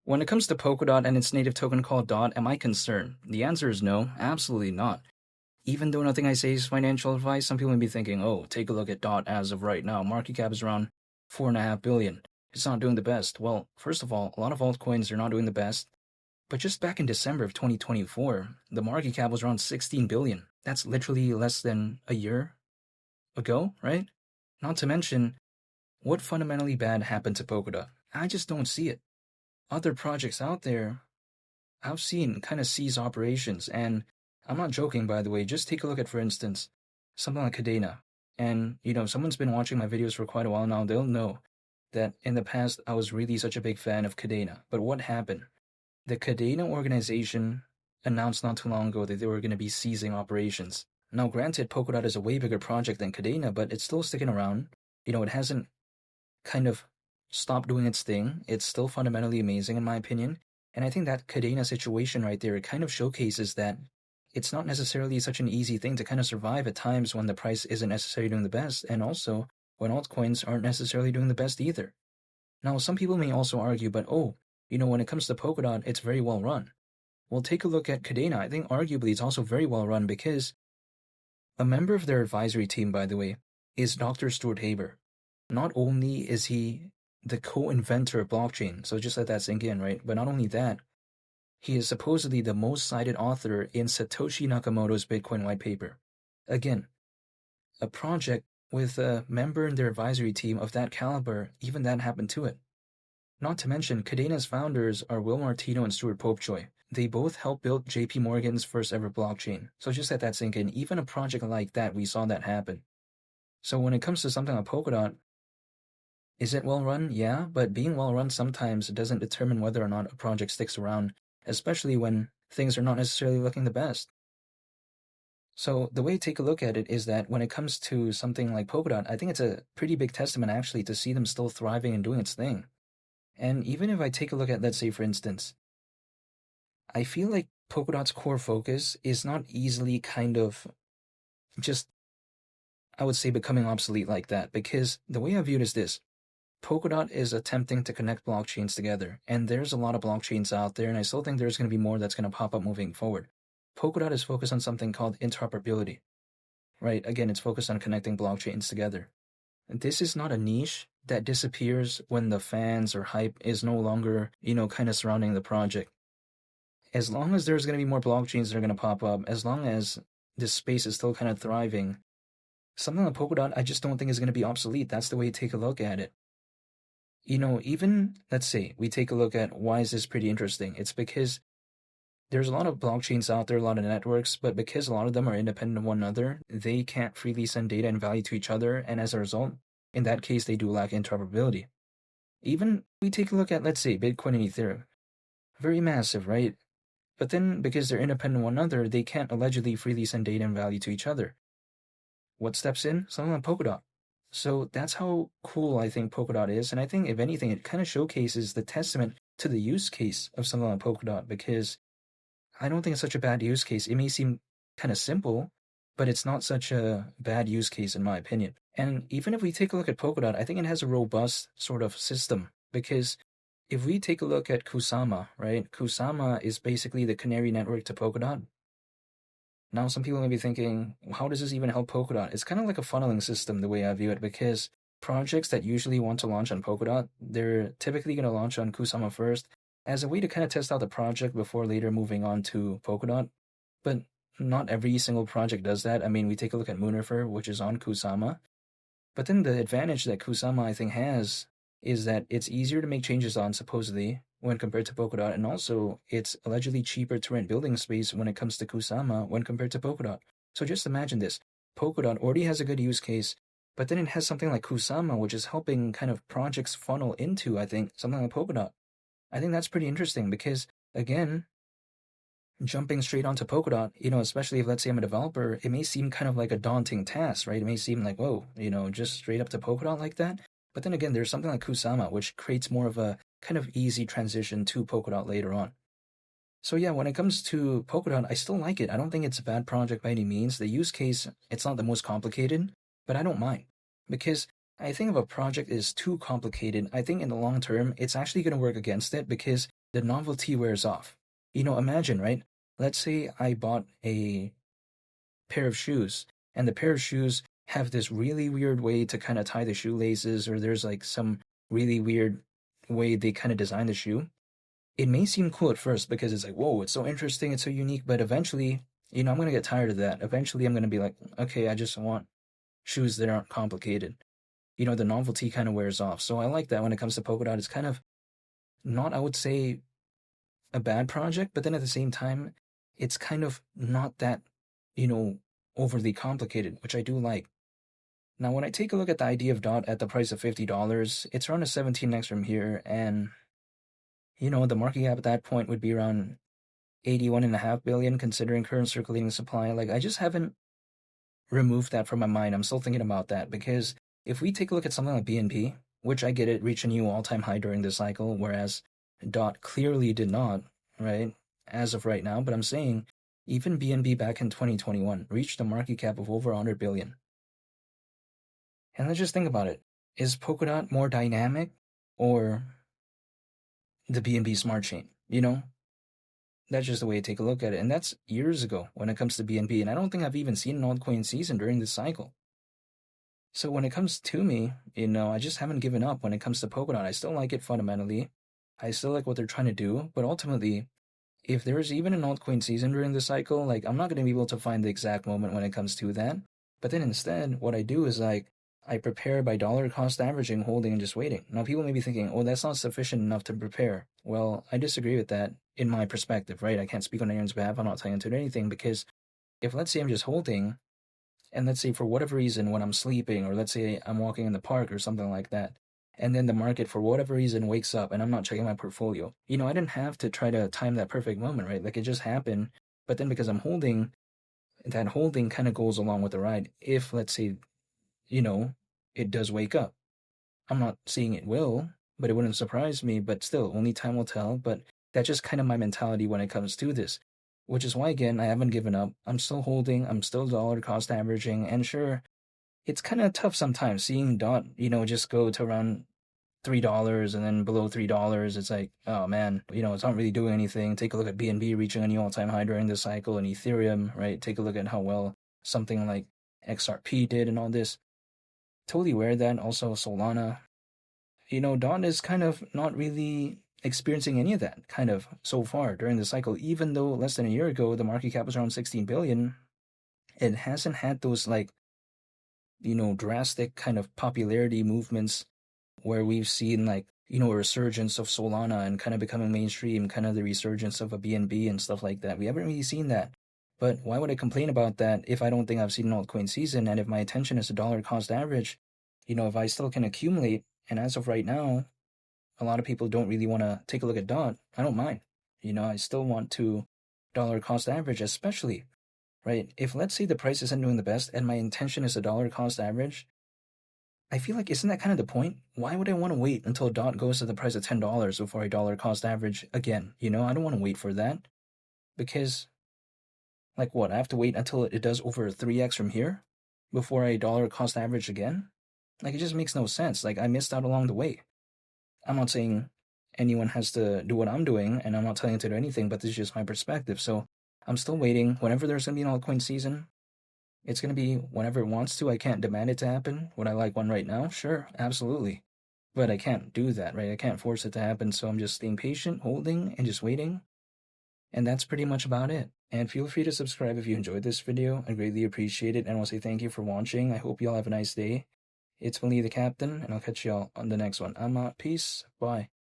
When it comes to Polkadot and its native token called DOT, am I concerned? The answer is no, absolutely not. Even though nothing I say is financial advice, some people may be thinking, oh, take a look at DOT as of right now. Market cap is around 4.5 billion. It's not doing the best. Well, first of all, a lot of altcoins are not doing the best. But just back in December of 2024, the market cap was around 16 billion. That's literally less than a year ago, right? Not to mention, what fundamentally bad happened to Polkadot? I just don't see it. Other projects out there I've seen kind of cease operations, and I'm not joking, by the way. Just take a look at, for instance, something like Cadena. And, if someone's been watching my videos for quite a while now, they'll know that in the past I was really such a big fan of Cadena. But what happened? The Cadena organization announced not too long ago that they were going to be ceasing operations. Now, granted, Polkadot is a way bigger project than Cadena, but it's still sticking around. It hasn't kind of stopped doing its thing. It's still fundamentally amazing, in my opinion. And I think that Cadena situation right there, it kind of showcases that it's not necessarily such an easy thing to kind of survive at times when the price isn't necessarily doing the best, and also when altcoins aren't necessarily doing the best either. Now, some people may also argue, but when it comes to Polkadot, it's very well run. Well, take a look at Cadena. I think arguably it's also very well run because a member of their advisory team, by the way, is Dr. Stuart Haber. Not only is he the co-inventor of blockchain, so just let that sink in, right? But not only that, he is supposedly the most cited author in Satoshi Nakamoto's Bitcoin white paper. Again, a project with a member in their advisory team of that caliber, even that happened to it. Not to mention, Cadena's founders are Will Martino and Stuart Popejoy. They both helped build JP Morgan's first ever blockchain. So just let that sink in. Even a project like that, we saw that happen. So when it comes to something like Polkadot, is it well run? Yeah, but being well run sometimes doesn't determine whether or not a project sticks around, especially when things are not necessarily looking the best. So the way to take a look at it is that when it comes to something like Polkadot, I think it's a pretty big testament actually to see them still thriving and doing its thing. And even if I take a look at, let's say, for instance, I feel like Polkadot's core focus is not easily kind of just, I would say, becoming obsolete like that, because the way I view it is this. Polkadot is attempting to connect blockchains together, and there's a lot of blockchains out there, and I still think there's going to be more that's going to pop up moving forward. Polkadot is focused on something called interoperability, right? Again, it's focused on connecting blockchains together. This is not a niche that disappears when the fans or hype is no longer, kind of surrounding the project. As long as there's going to be more blockchains that are going to pop up, as long as this space is still kind of thriving, something like Polkadot, I just don't think is going to be obsolete. That's the way to take a look at it. Even, let's say, we take a look at why is this pretty interesting. It's because there's a lot of blockchains out there, a lot of networks, but because a lot of them are independent of one another, they can't freely send data and value to each other, and as a result, in that case, they do lack interoperability. Even we take a look at, let's say, Bitcoin and Ethereum. Very massive, right? But then, because they're independent of one another, they can't allegedly freely send data and value to each other. What steps in? Something like Polkadot. So that's how cool I think Polkadot is, and I think, if anything, it kind of showcases the testament to the use case of something like Polkadot, because I don't think it's such a bad use case. It may seem kind of simple, but it's not such a bad use case in my opinion. And even if we take a look at Polkadot, I think it has a robust sort of system, because if we take a look at Kusama, right? Kusama is basically the canary network to Polkadot. Now, some people may be thinking, how does this even help Polkadot? It's kind of like a funneling system, the way I view it, because projects that usually want to launch on Polkadot, they're typically going to launch on Kusama first as a way to kind of test out the project before later moving on to Polkadot. But not every single project does that. I mean, we take a look at Moonifer, which is on Kusama. But then the advantage that Kusama, I think, has is that it's easier to make changes on, supposedly, when compared to Polkadot, and also it's allegedly cheaper to rent building space when it comes to Kusama when compared to Polkadot. So just imagine this. Polkadot already has a good use case, but then it has something like Kusama, which is helping kind of projects funnel into, I think, something like Polkadot. I think that's pretty interesting because, again, jumping straight onto Polkadot, especially if, let's say, I'm a developer, it may seem kind of like a daunting task, right? It may seem like, whoa, just straight up to Polkadot like that. But then again, there's something like Kusama, which creates more of a kind of easy transition to Polkadot later on. So yeah, when it comes to Polkadot, I still like it. I don't think it's a bad project by any means. The use case, it's not the most complicated, but I don't mind. Because I think if a project is too complicated, I think in the long term, it's actually going to work against it, because the novelty wears off. Imagine, right? Let's say I bought a pair of shoes, and the pair of shoes have this really weird way to kind of tie the shoelaces, or there's like some really weird way they kind of design the shoe. It may seem cool at first because it's like, whoa, it's so interesting, it's so unique, but eventually, I'm going to get tired of that. Eventually, I'm going to be like, okay, I just want shoes that aren't complicated. The novelty kind of wears off. So I like that when it comes to Polkadot. It's kind of not, I would say, a bad project, but then at the same time, it's kind of not that, overly complicated, which I do like. Now, when I take a look at the idea of DOT at the price of $50, it's around a 17x from here, and, the market cap at that point would be around 81.5 billion, considering current circulating supply. Like, I just haven't removed that from my mind. I'm still thinking about that, because if we take a look at something like BNP, which I get it reached a new all-time high during this cycle, whereas DOT clearly did not, right, as of right now, but I'm saying even BNB back in 2021 reached a market cap of over 100 billion. And let's just think about it. Is Polkadot more dynamic or the BNB smart chain? That's just the way I take a look at it. And that's years ago when it comes to BNB. And I don't think I've even seen an altcoin season during this cycle. So when it comes to me, I just haven't given up when it comes to Polkadot. I still like it fundamentally. I still like what they're trying to do. But ultimately, if there is even an altcoin season during the cycle, like, I'm not going to be able to find the exact moment when it comes to that. But then instead, what I do is I prepare by dollar cost averaging, holding, and just waiting. Now, people may be thinking, oh, that's not sufficient enough to prepare. Well, I disagree with that in my perspective, right? I can't speak on anyone's behalf. I'm not telling you to do anything, because if, let's say, I'm just holding, and let's say for whatever reason when I'm sleeping, or let's say I'm walking in the park or something like that, and then the market for whatever reason wakes up and I'm not checking my portfolio, I didn't have to try to time that perfect moment, right? Like, it just happened. But then because I'm holding, that holding kind of goes along with the ride. If, let's say, it does wake up. I'm not saying it will, but it wouldn't surprise me. But still, only time will tell. But that's just kind of my mentality when it comes to this, which is why, again, I haven't given up. I'm still holding. I'm still dollar cost averaging. And sure, it's kind of tough sometimes seeing DOT, just go to around $3 and then below $3. It's like, oh man, it's not really doing anything. Take a look at BNB reaching a new all-time high during this cycle, and Ethereum, right? Take a look at how well something like XRP did and all this. Totally aware of that. Also Solana. DOT is kind of not really experiencing any of that kind of so far during the cycle. Even though less than a year ago the market cap was around 16 billion, it hasn't had those drastic kind of popularity movements where we've seen a resurgence of Solana and kind of becoming mainstream, kind of the resurgence of a BNB and stuff like that. We haven't really seen that. But why would I complain about that if I don't think I've seen an altcoin season? And if my attention is a dollar cost average, if I still can accumulate, and as of right now, a lot of people don't really want to take a look at DOT, I don't mind. I still want to dollar cost average, especially, right? If, let's say, the price isn't doing the best and my intention is a dollar cost average, I feel like, isn't that kind of the point? Why would I want to wait until DOT goes to the price of $10 before I dollar cost average again? I don't want to wait for that, because I have to wait until it does over 3x from here before I dollar cost average again? It just makes no sense. I missed out along the way. I'm not saying anyone has to do what I'm doing, and I'm not telling you to do anything, but this is just my perspective. So I'm still waiting. Whenever there's going to be an altcoin season, it's going to be whenever it wants to. I can't demand it to happen. Would I like one right now? Sure, absolutely. But I can't do that, right? I can't force it to happen. So I'm just staying patient, holding, and just waiting. And that's pretty much about it. And feel free to subscribe if you enjoyed this video. I greatly appreciate it. And I'll say thank you for watching. I hope you all have a nice day. It's Willie the Captain, and I'll catch y'all on the next one. I'm out. Peace. Bye.